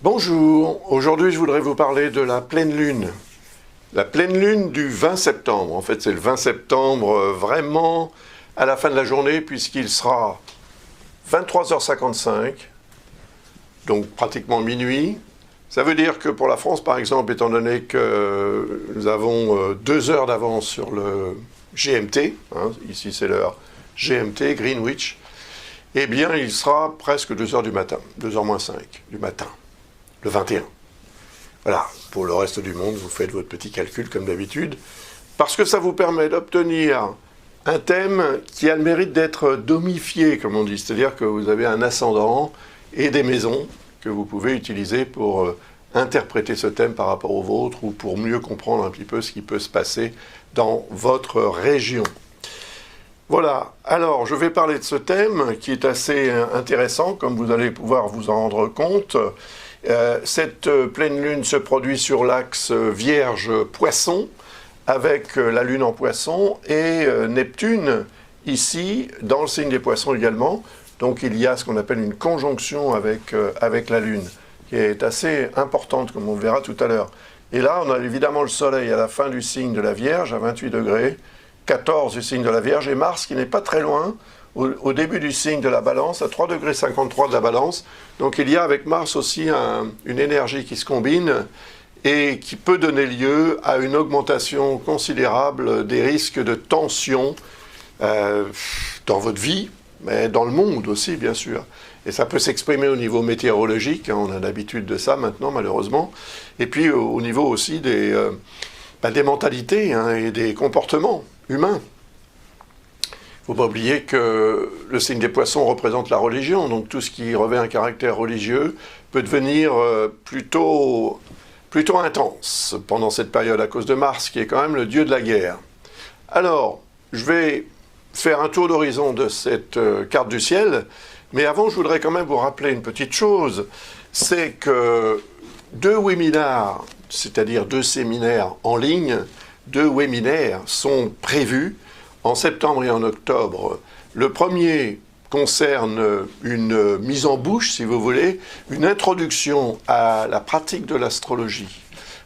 Bonjour, aujourd'hui je voudrais vous parler de la pleine lune. La pleine lune du 20 septembre. En fait, c'est le 20 septembre vraiment à la fin de la journée puisqu'il sera 23h55, donc pratiquement minuit. Ça veut dire que pour la France, par exemple, étant donné que nous avons 2 heures d'avance sur le GMT, ici c'est l'heure GMT, Greenwich, eh bien il sera presque 2 heures du matin, 2h moins 5 du matin, le 21. Voilà, pour le reste du monde, vous faites votre petit calcul comme d'habitude, parce que ça vous permet d'obtenir un thème qui a le mérite d'être domifié, comme on dit, c'est-à-dire que vous avez un ascendant et des maisons que vous pouvez utiliser pour interpréter ce thème par rapport au vôtre ou pour mieux comprendre un petit peu ce qui peut se passer dans votre région. Voilà, alors je vais parler de ce thème qui est assez intéressant, comme vous allez pouvoir vous en rendre compte. Cette pleine lune se produit sur l'axe Vierge-Poisson, avec la lune en Poisson et Neptune, ici, dans le signe des Poissons également. Donc il y a ce qu'on appelle une conjonction avec la lune, qui est assez importante, comme on verra tout à l'heure. Et là, on a évidemment le Soleil à la fin du signe de la Vierge, à 28 degrés, 14 du signe de la Vierge, et Mars qui n'est pas très loin, au début du signe de la Balance, à 3 degrés 53 de la Balance. Donc il y a avec Mars aussi une énergie qui se combine et qui peut donner lieu à une augmentation considérable des risques de tension dans votre vie, mais dans le monde aussi, bien sûr. Et ça peut s'exprimer au niveau météorologique, on a l'habitude de ça maintenant, malheureusement, et puis au niveau aussi des mentalités et des comportements humains. Il ne faut pas oublier que le signe des Poissons représente la religion, donc tout ce qui revêt un caractère religieux peut devenir plutôt intense pendant cette période à cause de Mars, qui est quand même le dieu de la guerre. Alors, je vais faire un tour d'horizon de cette carte du ciel, mais avant, je voudrais quand même vous rappeler une petite chose, c'est que 2 webinaires, c'est-à-dire 2 séminaires en ligne, 2 webinaires sont prévus en septembre et en octobre. Le premier concerne une mise en bouche, si vous voulez, une introduction à la pratique de l'astrologie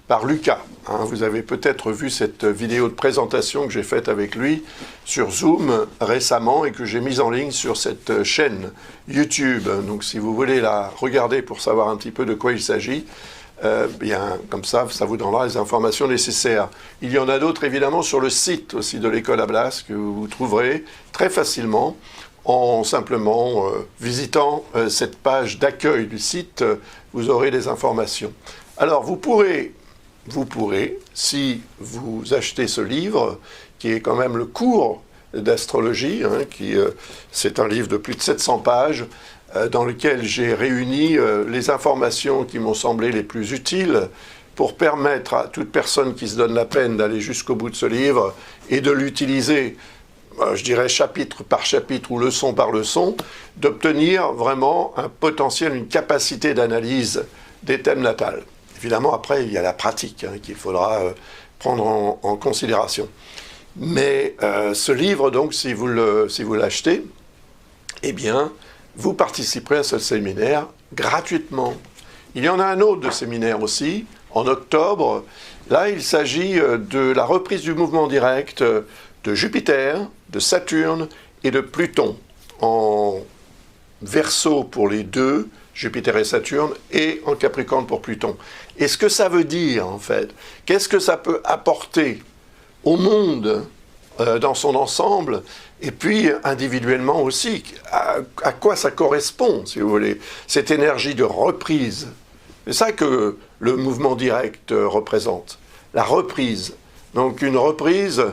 par Lucas. Vous avez peut-être vu cette vidéo de présentation que j'ai faite avec lui sur Zoom récemment et que j'ai mise en ligne sur cette chaîne YouTube. Donc si vous voulez la regarder pour savoir un petit peu de quoi il s'agit, bien, comme ça vous donnera les informations nécessaires. Il y en a d'autres évidemment sur le site aussi de l'école à Blas que vous trouverez très facilement en simplement visitant cette page d'accueil du site, vous aurez des informations. Alors vous pourrez, si vous achetez ce livre, qui est quand même le cours d'astrologie, c'est un livre de plus de 700 pages, dans lequel j'ai réuni les informations qui m'ont semblé les plus utiles pour permettre à toute personne qui se donne la peine d'aller jusqu'au bout de ce livre et de l'utiliser, je dirais chapitre par chapitre ou leçon par leçon, d'obtenir vraiment un potentiel, une capacité d'analyse des thèmes natals. Évidemment, après, il y a la pratique qu'il faudra prendre en considération. Mais ce livre, donc, si vous l'achetez, eh bien, vous participerez à ce séminaire gratuitement. Il y en a un autre de séminaire aussi, en octobre. Là, il s'agit de la reprise du mouvement direct de Jupiter, de Saturne et de Pluton, en Verseau pour les deux, Jupiter et Saturne, et en Capricorne pour Pluton. Et ce que ça veut dire, en fait, qu'est-ce que ça peut apporter au monde dans son ensemble, et puis individuellement aussi, à quoi ça correspond, si vous voulez, cette énergie de reprise. C'est ça que le mouvement direct représente, la reprise. Donc une reprise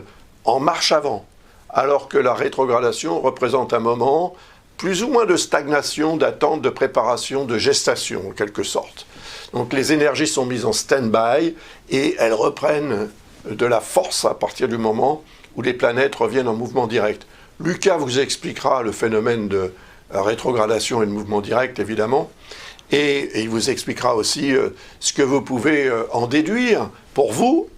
en marche avant, alors que la rétrogradation représente un moment plus ou moins de stagnation, d'attente, de préparation, de gestation, en quelque sorte. Donc les énergies sont mises en stand-by et elles reprennent de la force à partir du moment où les planètes reviennent en mouvement direct. Lucas vous expliquera le phénomène de rétrogradation et de mouvement direct, évidemment, et il vous expliquera aussi ce que vous pouvez en déduire pour vous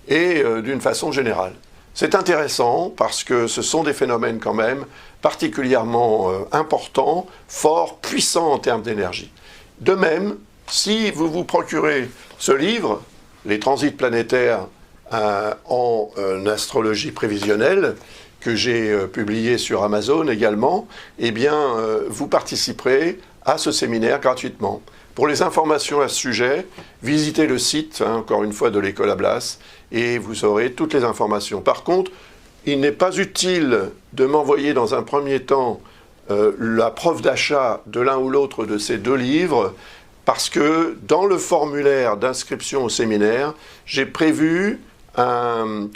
et d'une façon générale. C'est intéressant parce que ce sont des phénomènes quand même particulièrement importants, forts, puissants en termes d'énergie. De même, si vous vous procurez ce livre, Les transits planétaires en astrologie prévisionnelle, que j'ai publié sur Amazon également, eh bien, vous participerez à ce séminaire gratuitement. Pour les informations à ce sujet, visitez le site, encore une fois, de l'École Ablas, et vous aurez toutes les informations. Par contre, il n'est pas utile de m'envoyer dans un premier temps la preuve d'achat de l'un ou l'autre de ces deux livres, parce que dans le formulaire d'inscription au séminaire, j'ai prévu un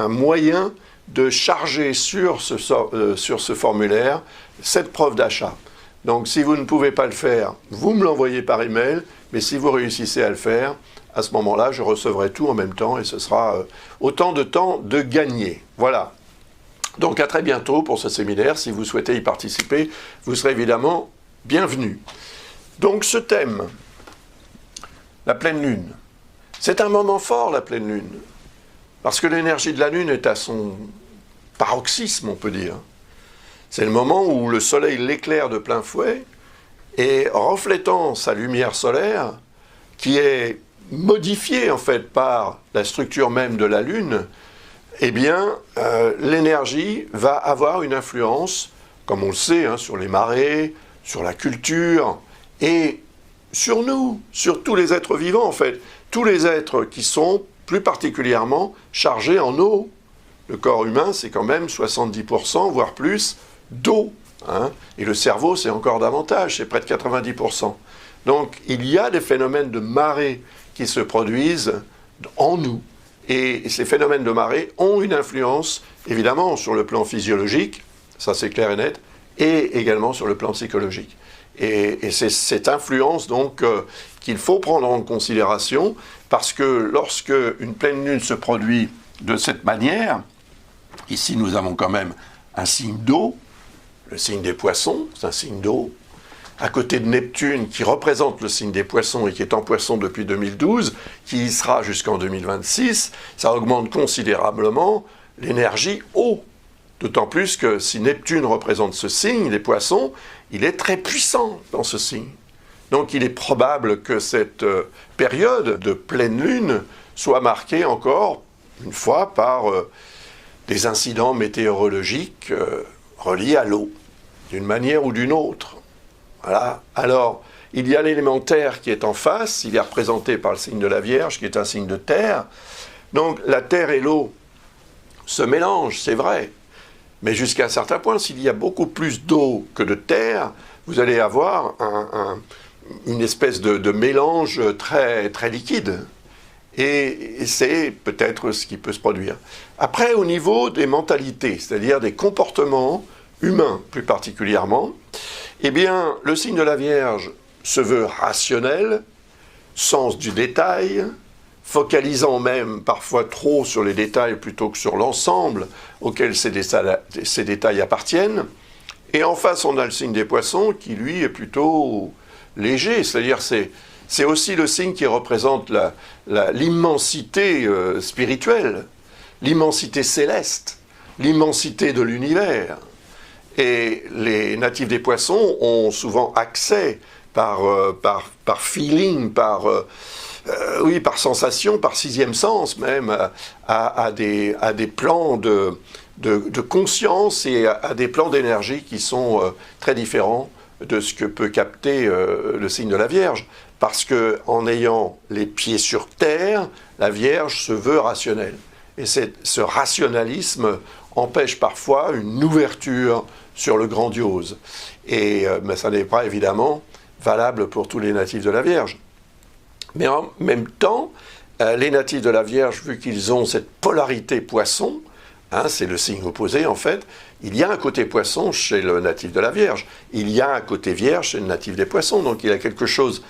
moyen de charger sur ce formulaire cette preuve d'achat. Donc si vous ne pouvez pas le faire, vous me l'envoyez par email, mais si vous réussissez à le faire, à ce moment-là, je recevrai tout en même temps et ce sera autant de temps de gagner. Voilà. Donc à très bientôt pour ce séminaire. Si vous souhaitez y participer, vous serez évidemment bienvenus. Donc ce thème, la pleine lune, c'est un moment fort, la pleine lune, parce que l'énergie de la lune est à son paroxysme, on peut dire. C'est le moment où le soleil l'éclaire de plein fouet et reflétant sa lumière solaire, qui est modifiée en fait par la structure même de la lune, eh bien l'énergie va avoir une influence, comme on le sait, sur les marées, sur la culture et sur nous, sur tous les êtres vivants en fait, tous les êtres qui sont plus particulièrement chargés en eau. Le corps humain, c'est quand même 70%, voire plus, d'eau. Et le cerveau, c'est encore davantage, c'est près de 90%. Donc, il y a des phénomènes de marée qui se produisent en nous. Et ces phénomènes de marée ont une influence, évidemment, sur le plan physiologique, ça c'est clair et net, et également sur le plan psychologique. Et c'est cette influence, donc, qu'il faut prendre en considération, parce que lorsque une pleine lune se produit de cette manière, ici nous avons quand même un signe d'eau, le signe des poissons, c'est un signe d'eau, à côté de Neptune qui représente le signe des poissons et qui est en poisson depuis 2012, qui y sera jusqu'en 2026, ça augmente considérablement l'énergie eau. D'autant plus que si Neptune représente ce signe, les poissons, il est très puissant dans ce signe. Donc il est probable que cette période de pleine lune soit marquée encore une fois par des incidents météorologiques reliés à l'eau, d'une manière ou d'une autre. Voilà. Alors, il y a l'élément terre qui est en face, il est représenté par le signe de la Vierge, qui est un signe de terre. Donc, la terre et l'eau se mélangent, c'est vrai. Mais jusqu'à un certain point, s'il y a beaucoup plus d'eau que de terre, vous allez avoir une espèce de mélange très, très liquide. Et c'est peut-être ce qui peut se produire. Après, au niveau des mentalités, c'est-à-dire des comportements humains plus particulièrement, eh bien, le signe de la Vierge se veut rationnel, sens du détail, focalisant même parfois trop sur les détails plutôt que sur l'ensemble auquel ces détails appartiennent. Et en face, on a le signe des Poissons qui, lui, est plutôt léger, c'est-à-dire c'est aussi le signe qui représente l'immensité spirituelle, l'immensité céleste, l'immensité de l'univers. Et les natifs des Poissons ont souvent accès par feeling, par sensation, par sixième sens même, à des plans de conscience et à des plans d'énergie qui sont très différents de ce que peut capter le signe de la Vierge. Parce qu'en ayant les pieds sur terre, la Vierge se veut rationnelle. Et ce rationalisme empêche parfois une ouverture sur le grandiose. Mais ça n'est pas évidemment valable pour tous les natifs de la Vierge. Mais en même temps, les natifs de la Vierge, vu qu'ils ont cette polarité poisson, c'est le signe opposé en fait, il y a un côté poisson chez le natif de la Vierge, il y a un côté Vierge chez le natif des Poissons, donc il y a quelque chose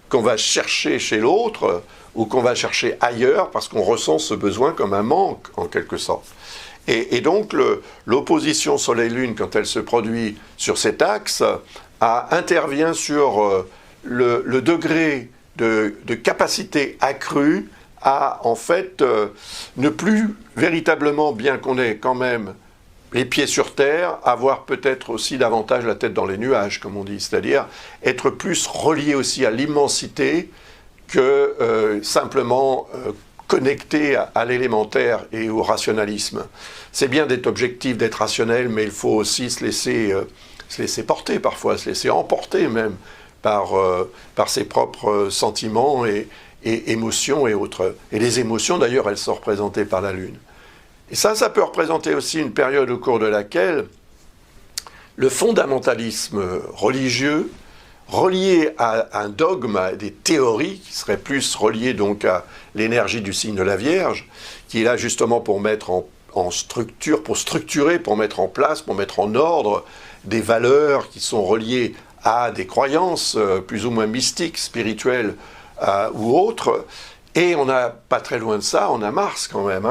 qu'on va chercher chez l'autre ou qu'on va chercher ailleurs parce qu'on ressent ce besoin comme un manque en quelque sorte. Et donc l'opposition Soleil-Lune, quand elle se produit sur cet axe, intervient sur le degré de capacité accrue à en fait ne plus véritablement, bien qu'on ait quand même les pieds sur terre, avoir peut-être aussi davantage la tête dans les nuages, comme on dit, c'est-à-dire être plus relié aussi à l'immensité que simplement connecté à l'élémentaire et au rationalisme. C'est bien d'être objectif, d'être rationnel, mais il faut aussi se laisser porter parfois, se laisser emporter même par ses propres sentiments et émotions et autres. Et les émotions, d'ailleurs, elles sont représentées par la Lune. Et ça peut représenter aussi une période au cours de laquelle le fondamentalisme religieux, relié à un dogme, à des théories qui seraient plus reliées donc à l'énergie du signe de la Vierge, qui est là justement pour mettre en structure, pour structurer, pour mettre en place, pour mettre en ordre des valeurs qui sont reliées à des croyances plus ou moins mystiques, spirituelles ou autres. Et on n'a pas très loin de ça, on a Mars quand même,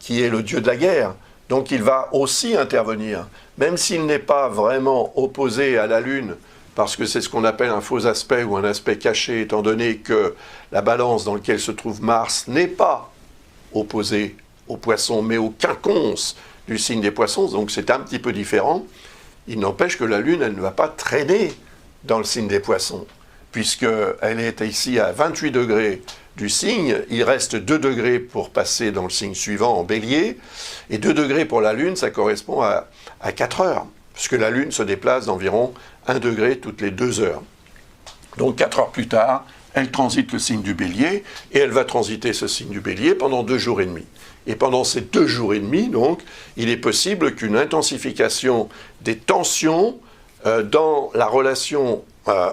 qui est le dieu de la guerre. Donc il va aussi intervenir, même s'il n'est pas vraiment opposé à la Lune, parce que c'est ce qu'on appelle un faux aspect ou un aspect caché, étant donné que la balance dans laquelle se trouve Mars n'est pas opposée au Poisson, mais au quinconce du signe des Poissons, donc c'est un petit peu différent. Il n'empêche que la Lune, elle ne va pas traîner dans le signe des Poissons, puisqu'elle est ici à 28 degrés du signe, il reste 2 degrés pour passer dans le signe suivant en Bélier, et 2 degrés pour la Lune, ça correspond à 4 heures, puisque la Lune se déplace d'environ 1 degré toutes les 2 heures. Donc 4 heures plus tard, elle transite le signe du Bélier, et elle va transiter ce signe du Bélier pendant 2 jours et demi. Et pendant ces 2 jours et demi, donc, il est possible qu'une intensification des tensions dans la relation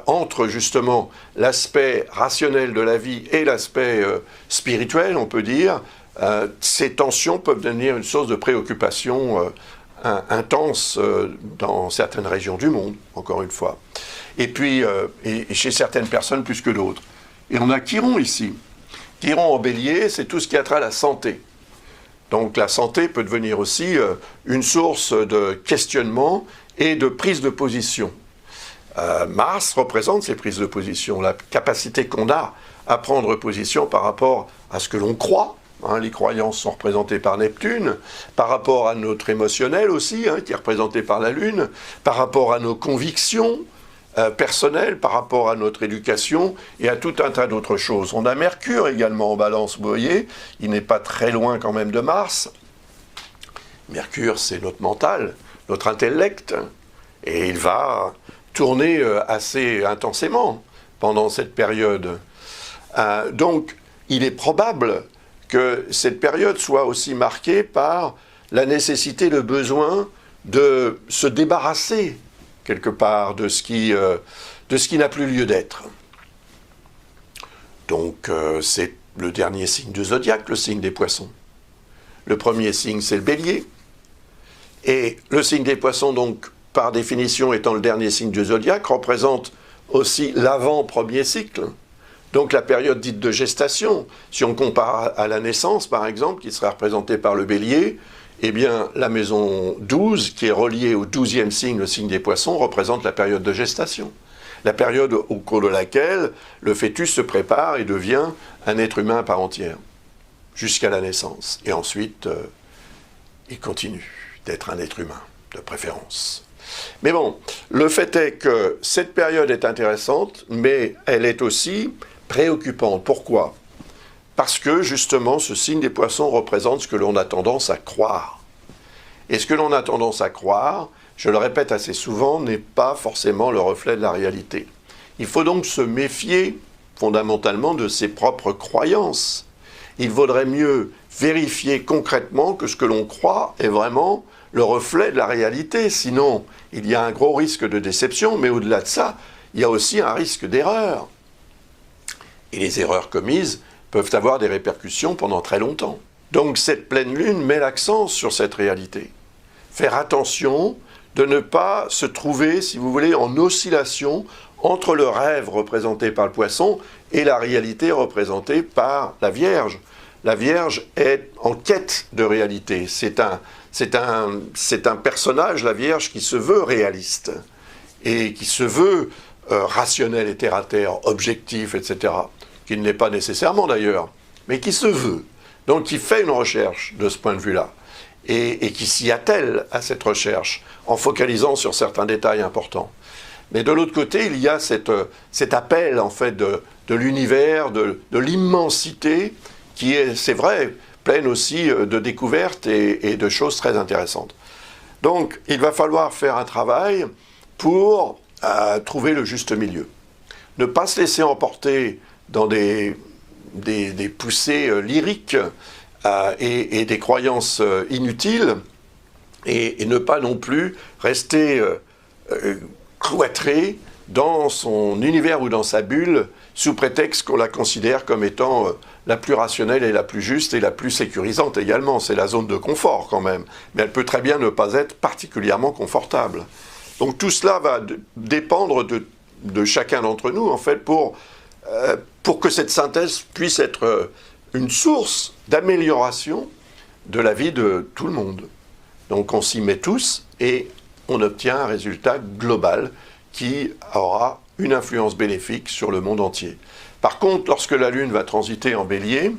entre justement l'aspect rationnel de la vie et l'aspect spirituel, on peut dire, ces tensions peuvent devenir une source de préoccupation intense dans certaines régions du monde, encore une fois. Et puis, et chez certaines personnes plus que d'autres. Et on a Chiron ici. Chiron en Bélier, c'est tout ce qui a trait à la santé. Donc la santé peut devenir aussi une source de questionnement et de prise de position. Mars représente ces prises de position, la capacité qu'on a à prendre position par rapport à ce que l'on croit. Les croyances sont représentées par Neptune, par rapport à notre émotionnel aussi, qui est représenté par la Lune, par rapport à nos convictions personnelles, par rapport à notre éducation et à tout un tas d'autres choses. On a Mercure également en Balance, vous voyez, il n'est pas très loin quand même de Mars. Mercure, c'est notre mental, notre intellect, et il va tourner assez intensément pendant cette période. Donc, il est probable que cette période soit aussi marquée par la nécessité, le besoin de se débarrasser, quelque part, de ce qui n'a plus lieu d'être. Donc, c'est le dernier signe du zodiaque, le signe des Poissons. Le premier signe, c'est le Bélier. Et le signe des Poissons, donc, par définition étant le dernier signe du zodiaque, représente aussi l'avant-premier cycle. Donc la période dite de gestation, si on compare à la naissance par exemple, qui sera représentée par le Bélier, eh bien la maison 12, qui est reliée au 12e signe, le signe des Poissons, représente la période de gestation. La période au cours de laquelle le fœtus se prépare et devient un être humain à part entière, jusqu'à la naissance. Et ensuite, il continue d'être un être humain, de préférence. Mais bon, le fait est que cette période est intéressante, mais elle est aussi préoccupante. Pourquoi ? Parce que, justement, ce signe des Poissons représente ce que l'on a tendance à croire. Et ce que l'on a tendance à croire, je le répète assez souvent, n'est pas forcément le reflet de la réalité. Il faut donc se méfier, fondamentalement, de ses propres croyances. Il vaudrait mieux vérifier concrètement que ce que l'on croit est vraiment le reflet de la réalité. Sinon, il y a un gros risque de déception, mais au-delà de ça, il y a aussi un risque d'erreur. Et les erreurs commises peuvent avoir des répercussions pendant très longtemps. Donc cette pleine lune met l'accent sur cette réalité. Faire attention de ne pas se trouver, si vous voulez, en oscillation entre le rêve représenté par le Poisson et la réalité représentée par la Vierge. La Vierge est en quête de réalité. C'est un personnage, la Vierge, qui se veut réaliste et qui se veut rationnel et terre-à-terre, objectif, etc. Qui ne l'est pas nécessairement d'ailleurs, mais qui se veut. Donc qui fait une recherche de ce point de vue-là. et qui s'y attellent à cette recherche, en focalisant sur certains détails importants. Mais de l'autre côté, il y a cet appel, en fait, de l'univers, de l'immensité, qui est, c'est vrai, pleine aussi de découvertes et de choses très intéressantes. Donc, il va falloir faire un travail pour trouver le juste milieu. Ne pas se laisser emporter dans des poussées lyriques et des croyances inutiles, et ne pas non plus rester cloîtré dans son univers ou dans sa bulle, sous prétexte qu'on la considère comme étant la plus rationnelle et la plus juste et la plus sécurisante également. C'est la zone de confort quand même, mais elle peut très bien ne pas être particulièrement confortable. Donc tout cela va dépendre de chacun d'entre nous, en fait, pour que cette synthèse puisse être une source d'amélioration de la vie de tout le monde. Donc on s'y met tous et on obtient un résultat global qui aura une influence bénéfique sur le monde entier. Par contre, lorsque la Lune va transiter en Bélier,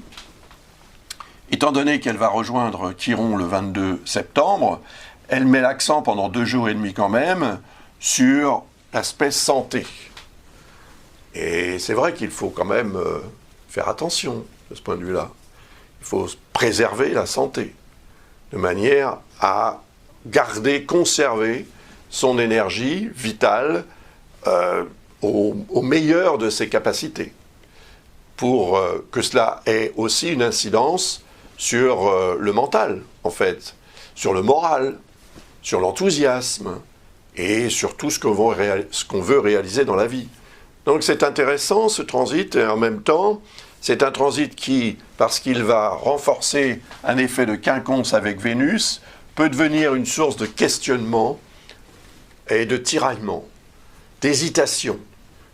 étant donné qu'elle va rejoindre Chiron le 22 septembre, elle met l'accent pendant 2 jours et demi quand même sur l'aspect santé. Et c'est vrai qu'il faut quand même faire attention de ce point de vue-là. Il faut préserver la santé, de manière à garder, conserver son énergie vitale au meilleur de ses capacités, pour que cela ait aussi une incidence sur le mental, en fait, sur le moral, sur l'enthousiasme et sur tout ce qu'on veut réaliser dans la vie. Donc c'est intéressant ce transit, et en même temps, c'est un transit qui, parce qu'il va renforcer un effet de quinconce avec Vénus, peut devenir une source de questionnement et de tiraillement, d'hésitation.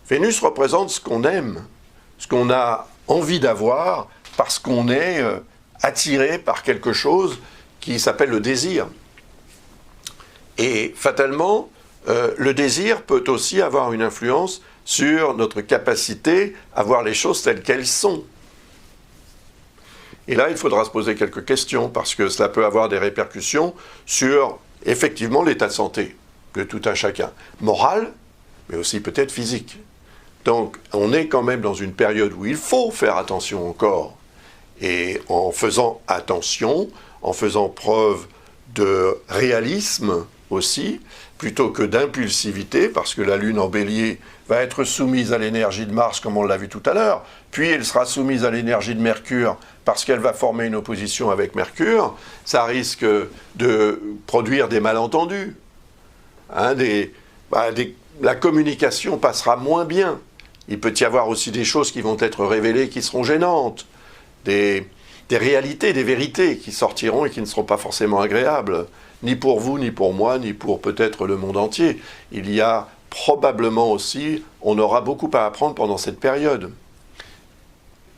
Vénus représente ce qu'on aime, ce qu'on a envie d'avoir, parce qu'on est attiré par quelque chose qui s'appelle le désir. Et fatalement, le désir peut aussi avoir une influence sur notre capacité à voir les choses telles qu'elles sont. Et là, il faudra se poser quelques questions, parce que cela peut avoir des répercussions sur, effectivement, l'état de santé de tout un chacun. Moral, mais aussi peut-être physique. Donc, on est quand même dans une période où il faut faire attention au corps. Et en faisant attention, en faisant preuve de réalisme aussi, plutôt que d'impulsivité, parce que la Lune en Bélier va être soumise à l'énergie de Mars, comme on l'a vu tout à l'heure, puis elle sera soumise à l'énergie de Mercure, parce qu'elle va former une opposition avec Mercure. Ça risque de produire des malentendus. La communication passera moins bien. Il peut y avoir aussi des choses qui vont être révélées qui seront gênantes, des réalités, des vérités qui sortiront et qui ne seront pas forcément agréables, ni pour vous, ni pour moi, ni pour peut-être le monde entier. Il y a probablement aussi, on aura beaucoup à apprendre pendant cette période.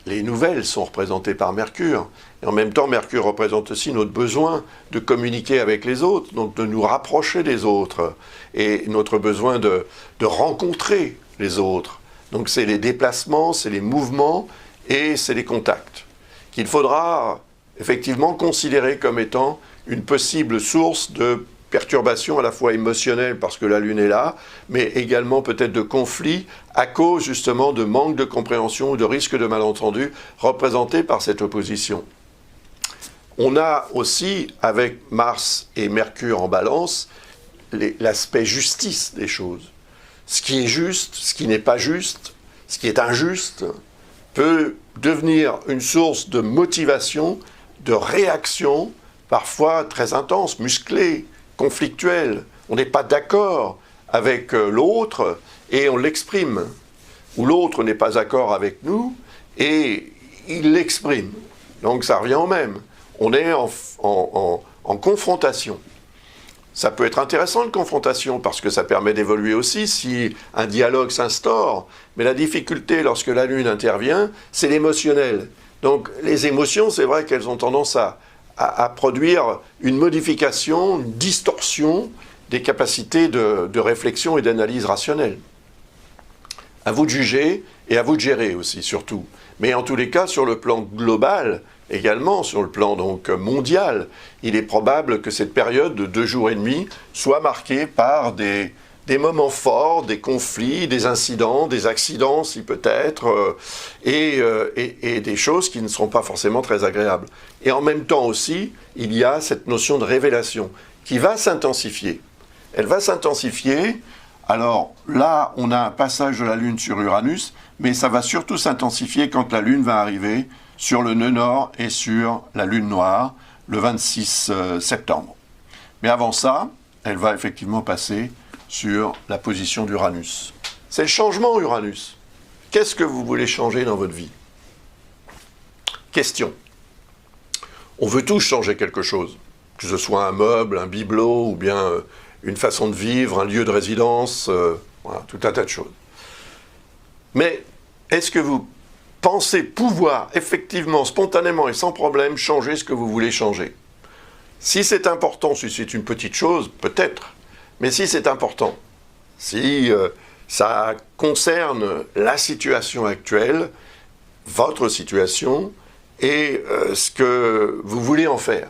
Les nouvelles sont représentées par Mercure. Et en même temps, Mercure représente aussi notre besoin de communiquer avec les autres, donc de nous rapprocher des autres, et notre besoin de rencontrer les autres. Donc c'est les déplacements, c'est les mouvements et c'est les contacts qu'il faudra effectivement considérer comme étant une possible source de perturbation à la fois émotionnelle parce que la Lune est là, mais également peut-être de conflits à cause justement de manque de compréhension ou de risque de malentendu représenté par cette opposition. On a aussi, avec Mars et Mercure en balance, l'aspect justice des choses. Ce qui est juste, ce qui n'est pas juste, ce qui est injuste, peut devenir une source de motivation, de réaction, parfois très intense, musclée, conflictuelle. On n'est pas d'accord avec l'autre et on l'exprime. Ou l'autre n'est pas d'accord avec nous et il l'exprime. Donc ça revient au même. On est en confrontation. Ça peut être intéressant, une confrontation, parce que ça permet d'évoluer aussi si un dialogue s'instaure. Mais la difficulté, lorsque la Lune intervient, c'est l'émotionnel. Donc les émotions, c'est vrai qu'elles ont tendance à produire une modification, une distorsion des capacités de réflexion et d'analyse rationnelle. À vous de juger et à vous de gérer aussi, surtout. Mais en tous les cas, sur le plan global, également sur le plan donc mondial, il est probable que cette période de 2 jours et demi soit marquée par des moments forts, des conflits, des incidents, des accidents si peut-être, et des choses qui ne seront pas forcément très agréables. Et en même temps aussi, il y a cette notion de révélation qui va s'intensifier. Elle va s'intensifier. Alors là, on a un passage de la Lune sur Uranus, mais ça va surtout s'intensifier quand la Lune va arriver sur le nœud nord et sur la Lune noire le 26 septembre. Mais avant ça, elle va effectivement passer sur la position d'Uranus. C'est le changement, Uranus. Qu'est-ce que vous voulez changer dans votre vie? Question. On veut tous changer quelque chose, que ce soit un meuble, un bibelot, ou bien une façon de vivre, un lieu de résidence, voilà, tout un tas de choses. Mais est-ce que vous pensez pouvoir effectivement, spontanément et sans problème changer ce que vous voulez changer? Si c'est important, si c'est une petite chose, peut-être. Mais si c'est important, si ça concerne la situation actuelle, votre situation, et ce que vous voulez en faire.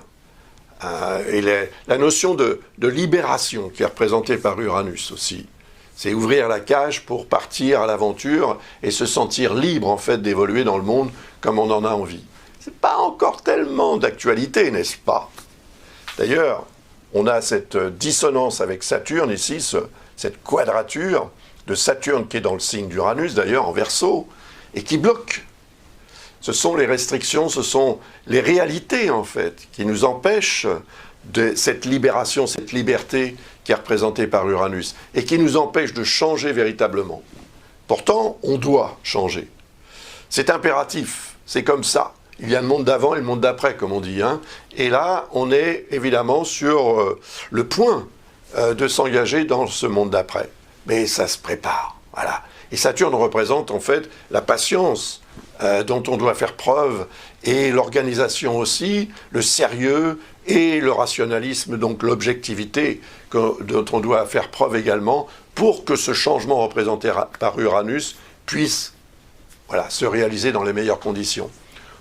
Et la notion de libération qui est représentée par Uranus aussi. C'est ouvrir la cage pour partir à l'aventure et se sentir libre en fait d'évoluer dans le monde comme on en a envie. C'est pas encore tellement d'actualité, n'est-ce pas? D'ailleurs, on a cette dissonance avec Saturne ici, cette quadrature de Saturne qui est dans le signe d'Uranus d'ailleurs en Verseau et qui bloque. Ce sont les restrictions, ce sont les réalités en fait qui nous empêchent de cette libération, cette liberté qui est représentée par Uranus et qui nous empêche de changer véritablement. Pourtant, on doit changer. C'est impératif, c'est comme ça. Il y a le monde d'avant et le monde d'après, comme on dit. Et là, on est évidemment sur le point de s'engager dans ce monde d'après. Mais ça se prépare, voilà. Et Saturne représente en fait la patience dont on doit faire preuve, et l'organisation aussi, le sérieux et le rationalisme, donc l'objectivité dont on doit faire preuve également pour que ce changement représenté par Uranus puisse se réaliser dans les meilleures conditions.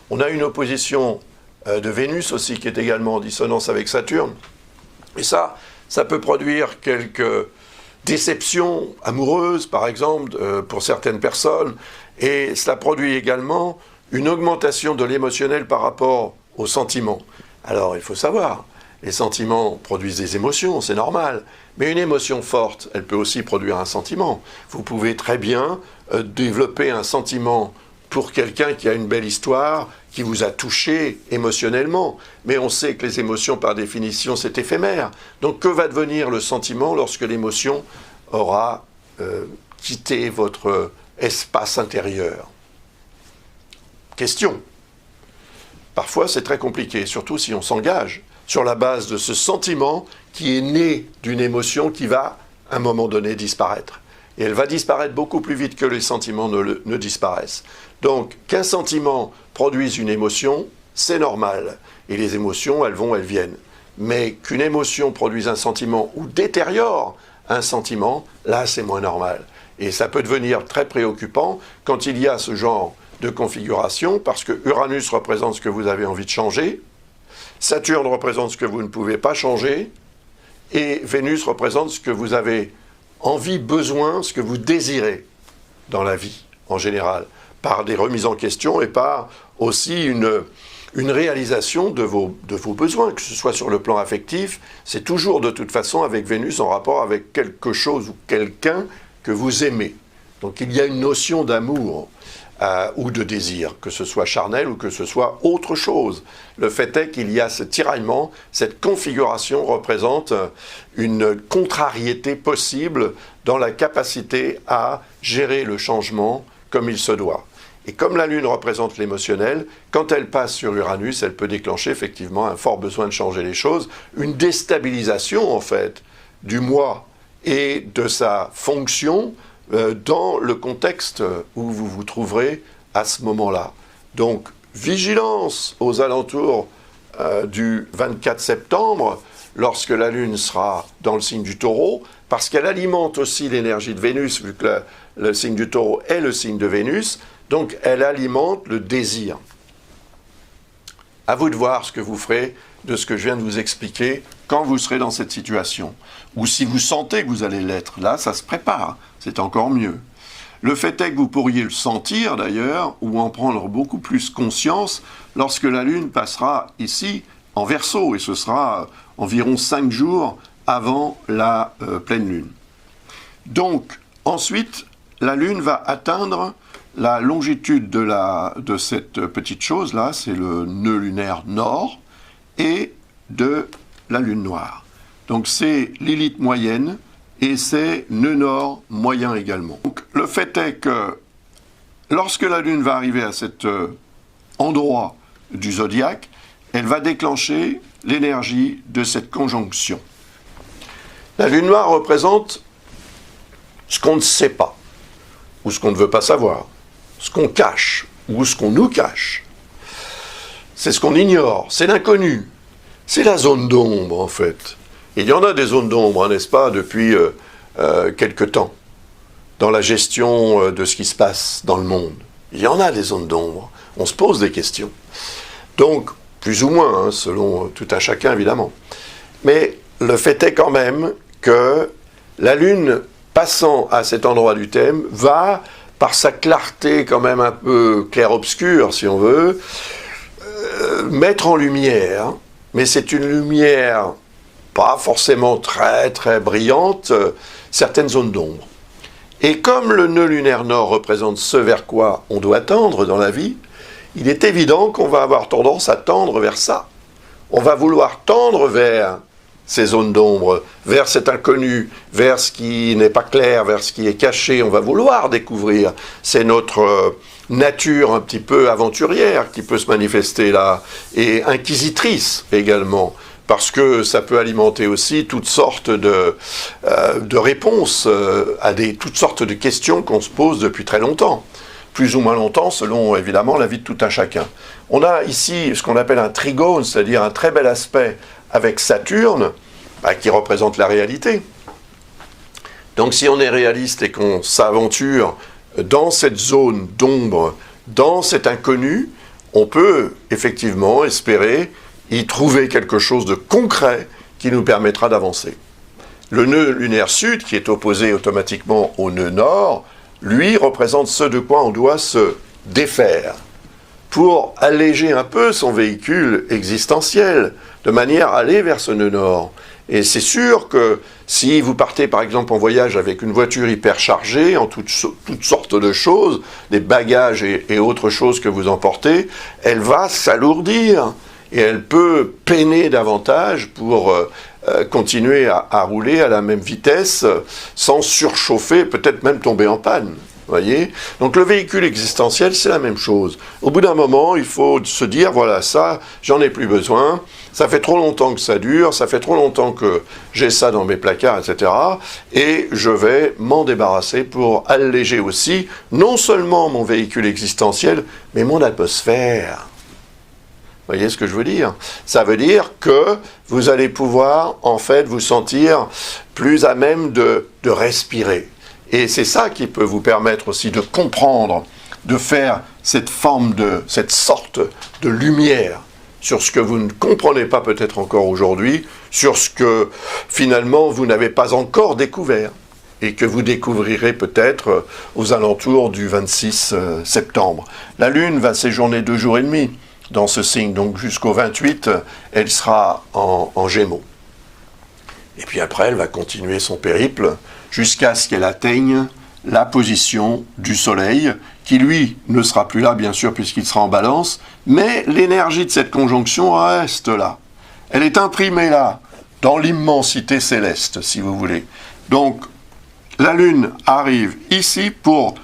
On a une opposition de Vénus aussi qui est également en dissonance avec Saturne, et ça peut produire quelques déceptions amoureuses, par exemple, pour certaines personnes, et cela produit également une augmentation de l'émotionnel par rapport aux sentiments. Alors, il faut savoir, les sentiments produisent des émotions, c'est normal, mais une émotion forte, elle peut aussi produire un sentiment. Vous pouvez très bien développer un sentiment pour quelqu'un qui a une belle histoire, qui vous a touché émotionnellement. Mais on sait que les émotions, par définition, c'est éphémère. Donc, que va devenir le sentiment lorsque l'émotion aura quitté votre espace intérieur? Question. Parfois, c'est très compliqué, surtout si on s'engage sur la base de ce sentiment qui est né d'une émotion qui va, à un moment donné, disparaître. Et elle va disparaître beaucoup plus vite que les sentiments ne disparaissent. Donc, qu'un sentiment produise une émotion, c'est normal. Et les émotions, elles vont, elles viennent. Mais qu'une émotion produise un sentiment ou détériore un sentiment, là, c'est moins normal. Et ça peut devenir très préoccupant quand il y a ce genre de configuration, parce que Uranus représente ce que vous avez envie de changer, Saturne représente ce que vous ne pouvez pas changer, et Vénus représente ce que vous avez envie, besoin, ce que vous désirez dans la vie, en général, par des remises en question et par aussi une réalisation de vos besoins, que ce soit sur le plan affectif, c'est toujours de toute façon avec Vénus en rapport avec quelque chose ou quelqu'un que vous aimez. Donc il y a une notion d'amour ou de désir, que ce soit charnel ou que ce soit autre chose. Le fait est qu'il y a ce tiraillement, cette configuration représente une contrariété possible dans la capacité à gérer le changement comme il se doit. Et comme la Lune représente l'émotionnel, quand elle passe sur Uranus, elle peut déclencher effectivement un fort besoin de changer les choses, une déstabilisation en fait du moi et de sa fonction dans le contexte où vous vous trouverez à ce moment-là. Donc, vigilance aux alentours du 24 septembre, lorsque la Lune sera dans le signe du Taureau, parce qu'elle alimente aussi l'énergie de Vénus, vu que le signe du Taureau est le signe de Vénus, donc elle alimente le désir. À vous de voir ce que vous ferez de ce que je viens de vous expliquer quand vous serez dans cette situation. Ou si vous sentez que vous allez l'être, là, ça se prépare, c'est encore mieux. Le fait est que vous pourriez le sentir d'ailleurs, ou en prendre beaucoup plus conscience, lorsque la Lune passera ici en Verseau, et ce sera environ 5 jours avant la pleine Lune. Donc, ensuite, la Lune va atteindre la longitude de cette petite chose-là, c'est le nœud lunaire nord, et de la Lune noire. Donc c'est l'élite moyenne, et c'est nœud nord moyen également. Donc, le fait est que lorsque la Lune va arriver à cet endroit du zodiaque, elle va déclencher l'énergie de cette conjonction. La Lune noire représente ce qu'on ne sait pas, ou ce qu'on ne veut pas savoir, ce qu'on cache, ou ce qu'on nous cache. C'est ce qu'on ignore, c'est l'inconnu, c'est la zone d'ombre en fait. Et il y en a des zones d'ombre, n'est-ce pas, depuis quelque temps, dans la gestion de ce qui se passe dans le monde. Il y en a des zones d'ombre, on se pose des questions. Donc, plus ou moins, selon tout un chacun évidemment. Mais le fait est quand même que la Lune, passant à cet endroit du thème, va, par sa clarté quand même un peu clair-obscur, si on veut, mettre en lumière, mais c'est une lumière pas forcément très très brillante, certaines zones d'ombre. Et comme le nœud lunaire nord représente ce vers quoi on doit tendre dans la vie, il est évident qu'on va avoir tendance à tendre vers ça. On va vouloir tendre vers ces zones d'ombre, vers cet inconnu, vers ce qui n'est pas clair, vers ce qui est caché. On va vouloir découvrir. C'est notre nature un petit peu aventurière qui peut se manifester là, et inquisitrice également, parce que ça peut alimenter aussi toutes sortes de réponses à toutes sortes de questions qu'on se pose depuis très longtemps. Plus ou moins longtemps, selon évidemment la vie de tout un chacun. On a ici ce qu'on appelle un trigone, c'est-à-dire un très bel aspect avec Saturne, qui représente la réalité. Donc si on est réaliste et qu'on s'aventure dans cette zone d'ombre, dans cet inconnu, on peut effectivement espérer y trouver quelque chose de concret qui nous permettra d'avancer. Le nœud lunaire sud, qui est opposé automatiquement au nœud nord, lui représente ce de quoi on doit se défaire pour alléger un peu son véhicule existentiel, de manière à aller vers ce nœud nord. Et c'est sûr que si vous partez par exemple en voyage avec une voiture hyper chargée, en toutes sortes de choses, des bagages et autres choses que vous emportez, elle va s'alourdir et elle peut peiner davantage pour continuer à rouler à la même vitesse sans surchauffer, peut-être même tomber en panne. Voyez ? Donc le véhicule existentiel, c'est la même chose. Au bout d'un moment, il faut se dire, voilà, ça, j'en ai plus besoin, ça fait trop longtemps que ça dure, ça fait trop longtemps que j'ai ça dans mes placards, etc. Et je vais m'en débarrasser pour alléger aussi, non seulement mon véhicule existentiel, mais mon atmosphère. Vous voyez ce que je veux dire ? Ça veut dire que vous allez pouvoir, en fait, vous sentir plus à même de respirer. Et c'est ça qui peut vous permettre aussi de comprendre, de faire cette sorte de lumière sur ce que vous ne comprenez pas peut-être encore aujourd'hui, sur ce que finalement vous n'avez pas encore découvert et que vous découvrirez peut-être aux alentours du 26 septembre. La Lune va séjourner 2 jours et demi dans ce signe, donc jusqu'au 28, elle sera en Gémeaux. Et puis après, elle va continuer son périple jusqu'à ce qu'elle atteigne la position du Soleil, qui lui ne sera plus là, bien sûr, puisqu'il sera en Balance, mais l'énergie de cette conjonction reste là. Elle est imprimée là, dans l'immensité céleste, si vous voulez. Donc, la Lune arrive ici pour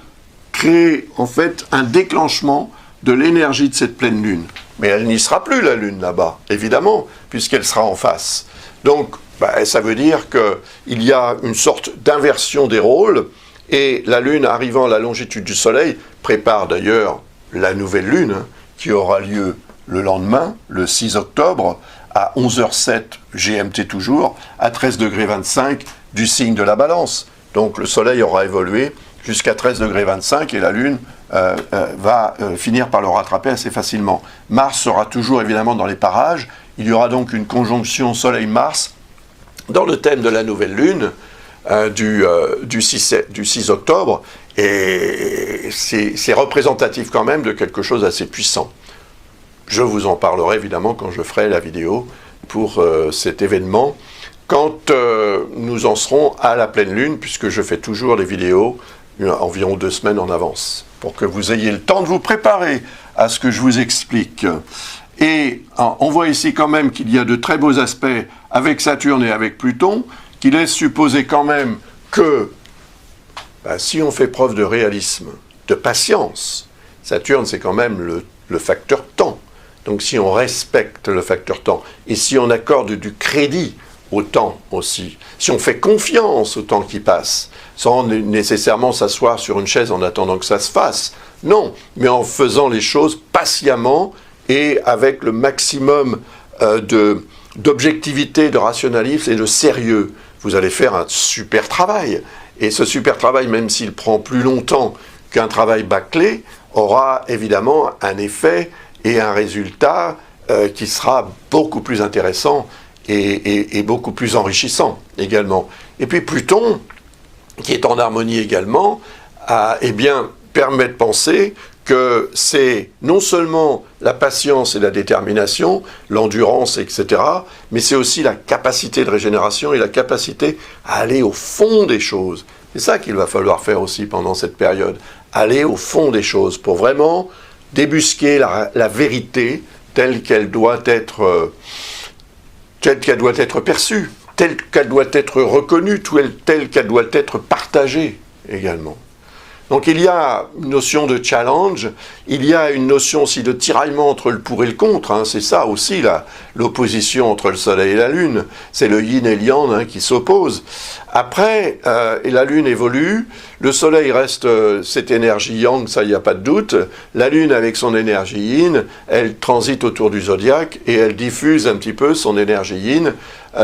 créer, en fait, un déclenchement de l'énergie de cette pleine Lune. Mais elle n'y sera plus, la Lune, là-bas, évidemment, puisqu'elle sera en face. Donc, ça veut dire qu'il y a une sorte d'inversion des rôles, et la Lune arrivant à la longitude du Soleil prépare d'ailleurs la nouvelle Lune, qui aura lieu le lendemain, le 6 octobre, à 11h07 GMT toujours, à 13 degrés 25 du signe de la Balance. Donc le Soleil aura évolué jusqu'à 13 degrés 25 et la Lune va finir par le rattraper assez facilement. Mars sera toujours évidemment dans les parages. Il y aura donc une conjonction Soleil-Mars dans le thème de la nouvelle Lune du 6 octobre. Et c'est représentatif quand même de quelque chose d'assez puissant. Je vous en parlerai évidemment quand je ferai la vidéo pour cet événement, quand nous en serons à la pleine lune, puisque je fais toujours les vidéos environ 2 semaines en avance, pour que vous ayez le temps de vous préparer à ce que je vous explique. Et on voit ici quand même qu'il y a de très beaux aspects avec Saturne et avec Pluton, qui laissent supposer quand même que si on fait preuve de réalisme, de patience, Saturne c'est quand même le facteur temps. Donc si on respecte le facteur temps, et si on accorde du crédit au temps aussi, si on fait confiance au temps qui passe, sans nécessairement s'asseoir sur une chaise en attendant que ça se fasse, non, mais en faisant les choses patiemment et avec le maximum d'objectivité, de rationalisme et de sérieux, vous allez faire un super travail. Et ce super travail, même s'il prend plus longtemps qu'un travail bâclé, aura évidemment un effet et un résultat qui sera beaucoup plus intéressant et beaucoup plus enrichissant également. Et puis Pluton, qui est en harmonie également, permet de penser que c'est non seulement la patience et la détermination, l'endurance, etc., mais c'est aussi la capacité de régénération et la capacité à aller au fond des choses. C'est ça qu'il va falloir faire aussi pendant cette période, aller au fond des choses pour vraiment débusquer la vérité telle qu'elle doit être perçue, telle qu'elle doit être reconnue, telle qu'elle doit être partagée également. Donc il y a une notion de challenge, il y a une notion aussi de tiraillement entre le pour et le contre, c'est ça aussi l'opposition entre le Soleil et la Lune, c'est le yin et le yang qui s'opposent. Après, et la Lune évolue, le Soleil reste cette énergie yang, ça il n'y a pas de doute, la Lune avec son énergie yin, elle transite autour du zodiaque et elle diffuse un petit peu son énergie yin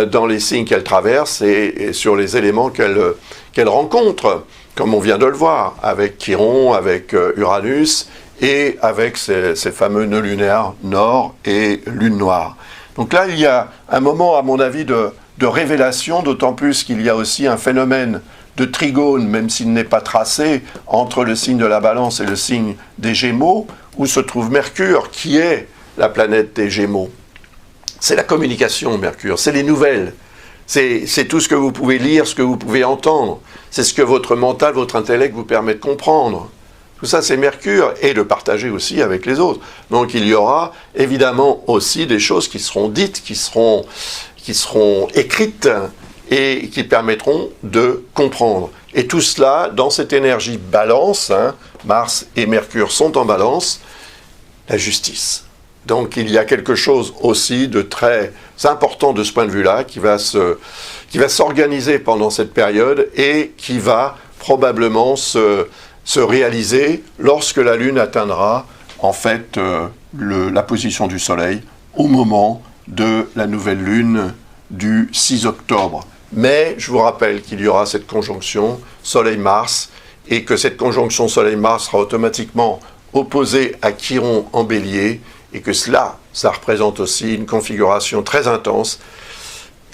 dans les signes qu'elle traverse et sur les éléments qu'elle rencontre, comme on vient de le voir, avec Chiron, avec Uranus, et avec ces fameux nœuds lunaires Nord et Lune Noire. Donc là, il y a un moment, à mon avis, de révélation, d'autant plus qu'il y a aussi un phénomène de trigone, même s'il n'est pas tracé, entre le signe de la Balance et le signe des Gémeaux, où se trouve Mercure, qui est la planète des Gémeaux. C'est la communication, Mercure, c'est les nouvelles. C'est tout ce que vous pouvez lire, ce que vous pouvez entendre. C'est ce que votre mental, votre intellect vous permet de comprendre. Tout ça, c'est Mercure, et de partager aussi avec les autres. Donc il y aura évidemment aussi des choses qui seront dites, qui seront écrites, et qui permettront de comprendre. Et tout cela, dans cette énergie balance, Mars et Mercure sont en balance, la justice. Donc il y a quelque chose aussi de très important de ce point de vue-là qui va s'organiser pendant cette période et qui va probablement se réaliser lorsque la Lune atteindra en fait la position du Soleil au moment de la nouvelle Lune du 6 octobre. Mais je vous rappelle qu'il y aura cette conjonction Soleil-Mars et que cette conjonction Soleil-Mars sera automatiquement opposée à Chiron en Bélier, et que ça représente aussi une configuration très intense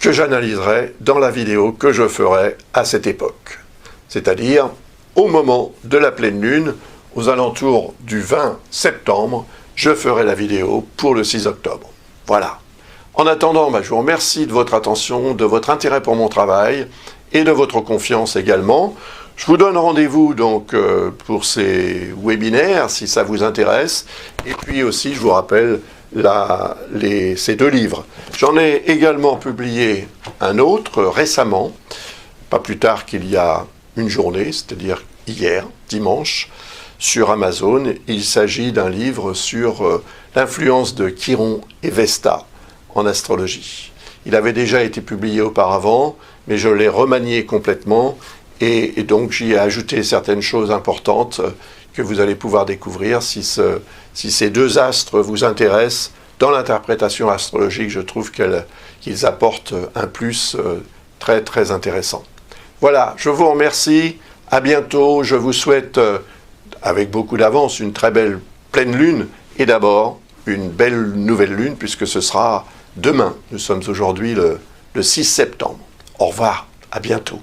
que j'analyserai dans la vidéo que je ferai à cette époque. C'est-à-dire au moment de la pleine lune, aux alentours du 20 septembre, je ferai la vidéo pour le 6 octobre. Voilà. En attendant, je vous remercie de votre attention, de votre intérêt pour mon travail et de votre confiance également. Je vous donne rendez-vous donc pour ces webinaires si ça vous intéresse. Et puis aussi, je vous rappelle ces 2 livres. J'en ai également publié un autre récemment, pas plus tard qu'il y a une journée, c'est-à-dire hier, dimanche, sur Amazon. Il s'agit d'un livre sur l'influence de Chiron et Vesta en astrologie. Il avait déjà été publié auparavant, mais je l'ai remanié complètement. Et donc j'y ai ajouté certaines choses importantes que vous allez pouvoir découvrir si ces 2 astres vous intéressent dans l'interprétation astrologique, je trouve qu'ils apportent un plus très très intéressant. Voilà, je vous remercie, à bientôt, je vous souhaite avec beaucoup d'avance une très belle pleine lune et d'abord une belle nouvelle lune puisque ce sera demain. Nous sommes aujourd'hui le 6 septembre. Au revoir, à bientôt.